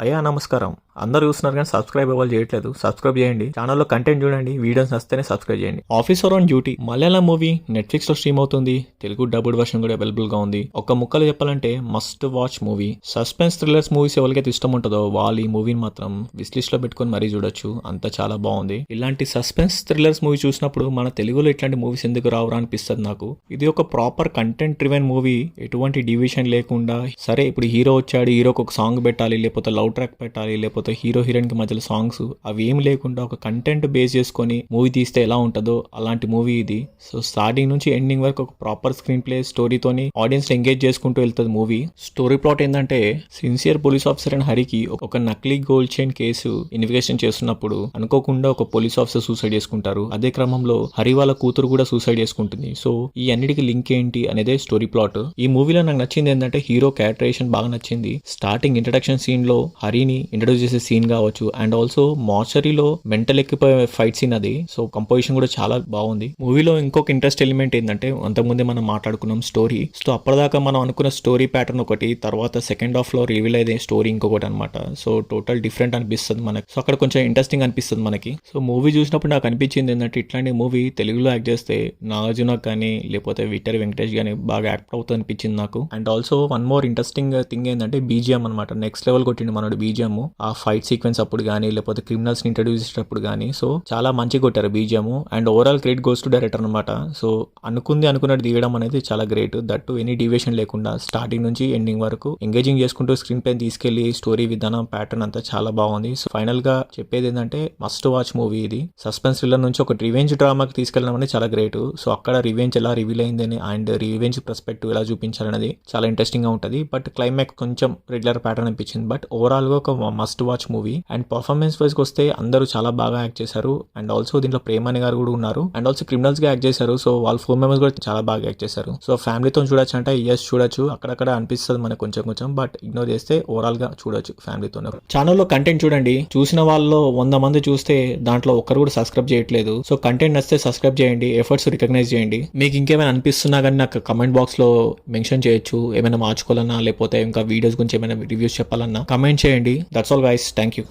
అయ్యా నమస్కారం. అందరూ చూస్తున్నారు కానీ సబ్స్క్రైబ్ ఎవరు చేయట్లేదు. సబ్స్క్రైబ్ చేయండి. ఛానల్లో కంటెంట్ చూడండి. వీడియోస్ నచ్చితేనే సబ్స్క్రైబ్ చేయండి. Officer on duty Malayalam movie Netflix లో స్ట్రీమ్ అవుతుంది. తెలుగు డబ్బుడ్ వర్షన్ కూడా అవైలబుల్ గా ఉంది. ఒక్క ముక్కలు చెప్పాలంటే must watch movie. Suspense thrillers movies ఎవరికైతే ఇష్టం ఉంటుందో వాళ్ళు ఈ మూవీని మాత్రం విష్ లిస్ట్ లో పెట్టుకొని మరీ చూడొచ్చు. అంత చాలా బాగుంది. ఇలాంటి సస్పెన్స్ థ్రిల్లర్స్ మూవీ చూసినప్పుడు మన తెలుగులో ఇట్లాంటి మూవీస్ ఎందుకు రావురా అనిపిస్తుంది నాకు. ఇది ఒక ప్రాపర్ కంటెంట్ డ్రివెన్ మూవీ. ఎటువంటి డివిజన్ లేకుండా సరే ఇప్పుడు హీరో వచ్చాడు, హీరోకి ఒక సాంగ్ పెట్టాలి, లేకపోతే లవ్ ట్రాక్ పెట్టాలి, లేకపోతే హీరో హీరోయిన్ కి మధ్యలో సాంగ్స్ అవి ఏం లేకుండా ఒక కంటెంట్ బేస్ చేసుకొని మూవీ తీస్తే ఎలా ఉంటుందో అలాంటి మూవీ ఇది. సో స్టార్టింగ్ నుంచి ఎండింగ్ వరకు ఒక ప్రాపర్ స్క్రీన్ ప్లే స్టోరీతోని ఆడియన్స్ ఎంగేజ్ చేసుకుంటూ వెళ్తుంది మూవీ. స్టోరీ ప్లాట్ ఏంటంటే సిన్సియర్ పోలీస్ ఆఫీసర్ అండ్ హరికి ఒక నకిలీ గోల్డ్ చైన్ కేసు ఇన్వెస్టిగేషన్ చేస్తున్నప్పుడు అనుకోకుండా ఒక పోలీస్ ఆఫీసర్ సూసైడ్ చేసుకుంటారు. అదే క్రమంలో హరి వాళ్ళ కూతురు కూడా సూసైడ్ చేసుకుంటుంది. సో ఈ అన్నిటికి లింక్ ఏంటి అనేదే స్టోరీ ప్లాట్. ఈ మూవీలో నాకు నచ్చింది ఏంటంటే హీరో క్యారెక్టరేషన్ బాగా నచ్చింది. స్టార్టింగ్ ఇంట్రడక్షన్ సీన్ లో హరిని ఇంట్రడ్యూస్ చేసే సీన్ కావచ్చు, అండ్ ఆల్సో మార్చరీలో మెంటల్ ఎక్కిపోయే ఫైట్ సీన్ అది. సో కంపోజిషన్ కూడా చాలా బాగుంది. మూవీలో ఇంకొక ఇంట్రెస్ట్ ఎలిమెంట్ ఏంటంటే అంతకుముందే మనం మాట్లాడుకున్నాం స్టోరీ. సో అప్పటిదాకా మనం అనుకున్న స్టోరీ ప్యాటర్న్ ఒకటి, తర్వాత సెకండ్ హాఫ్ లో రివీల్ అయ్యే స్టోరీ ఇంకొకటి అనమాట. సో టోటల్ డిఫరెంట్ అనిపిస్తుంది మనకి. సో అక్కడ కొంచెం ఇంట్రెస్టింగ్ అనిపిస్తుంది మనకి. సో మూవీ చూసినప్పుడు నాకు అనిపించింది ఏంటంటే ఇట్లాంటి మూవీ తెలుగులో యాక్ట్ చేస్తే నాగార్జున కానీ లేకపోతే విక్టర్ వెంకటేష్ కానీ బాగా యాక్ట్ అవుతుంది అనిపించింది నాకు. And also one more interesting thing ఏంటంటే బీజిఎం అనమాట. నెక్స్ట్ లెవెల్ కొట్టిండు మనోడు బీజిఎం. ఆ ఫైట్ సీక్వెన్స్ అప్పుడు కానీ లేకపోతే క్రిమినల్స్ ని ఇంట్రడ్యూస్ చేసేటప్పుడు కానీ సో చాలా మంచిగా కొట్టారు BGM. And overall credit goes to director అనమాట. సో అనుకున్నట్టు దిగడం అనేది చాలా గ్రేట్. దట్ ఎనీ డివియేషన్ లేకుండా స్టార్టింగ్ నుంచి ఎండింగ్ వరకు ఎంగేజింగ్ చేసుకుంటూ స్క్రీన్ పైన తీసుకెళ్లి స్టోరీ విధానం ప్యాటర్న్ అంతా చాలా బాగుంది. సో ఫైనల్ గా చెప్పేది ఏంటంటే మస్ట్ వాచ్ మూవీ ఇది. సస్పెన్స్ థ్రిల్లర్ నుంచి ఒక రివెంజ్ డ్రామాకి తీసుకెళ్ళడం అనేది చాలా గ్రేట్. సో అక్కడ రివెంజ్ ఎలా రివీల్ అయిందని అండ్ రివెంజ్ పర్స్పెక్టివ్ ఎలా చూపించాలనేది చాలా ఇంట్రెస్టింగ్ గా ఉంటుంది. బట్ క్లైమాక్స్ కొంచెం రెగ్యులర్ ప్యాటర్న్ అనిపించింది. బట్ ఓవరాల్ గా ఒక must watch movie. And performance wise వస్తే అందరూ చాలా బాగా యాక్ట్ చేశారు. అండ్ ఆల్సో దీంట్లో ప్రేమని గారు కూడా ఉన్నారు. అండ్ ఆల్సో క్రిమినల్స్ గా యాక్ట్ చేశారు. సో వాళ్ళ 4 మెంబర్స్ కూడా చాలా బాగా యాక్ట్ చేశారు. సో ఫ్యామిలీతో చూడొచ్చు అంటే చూడొచ్చు, అక్కడక్కడ అనిపిస్తుంది మనకు కొంచెం కొంచెం. బట్ ఇగ్నోర్ చేస్తే ఓవరాల్ గా చూడొచ్చు ఫ్యామిలీతో. ఛానల్లో కంటెంట్ చూడండి. చూసిన వాళ్ళలో 100 మంది చూస్తే దాంట్లో ఒక్కరు కూడా సబ్స్క్రైబ్ చేయట్లేదు. సో కంటెంట్ నచ్చితే సబ్స్క్రైబ్ చేయండి, ఎఫర్ట్స్ రికగ్నైజ్ చేయండి. మీకు ఇంకేమైనా అనిపిస్తున్నా కానీ నాకు కమెంట్ బాక్స్ లో మెన్షన్ చేయొచ్చు. ఏమైనా మార్చుకోవాలన్నా లేకపోతే ఇంకా వీడియోస్ గురించి ఏమైనా రివ్యూస్ చెప్పాలన్నా కమెంట్ చేయండి. That's all guys. Thank you.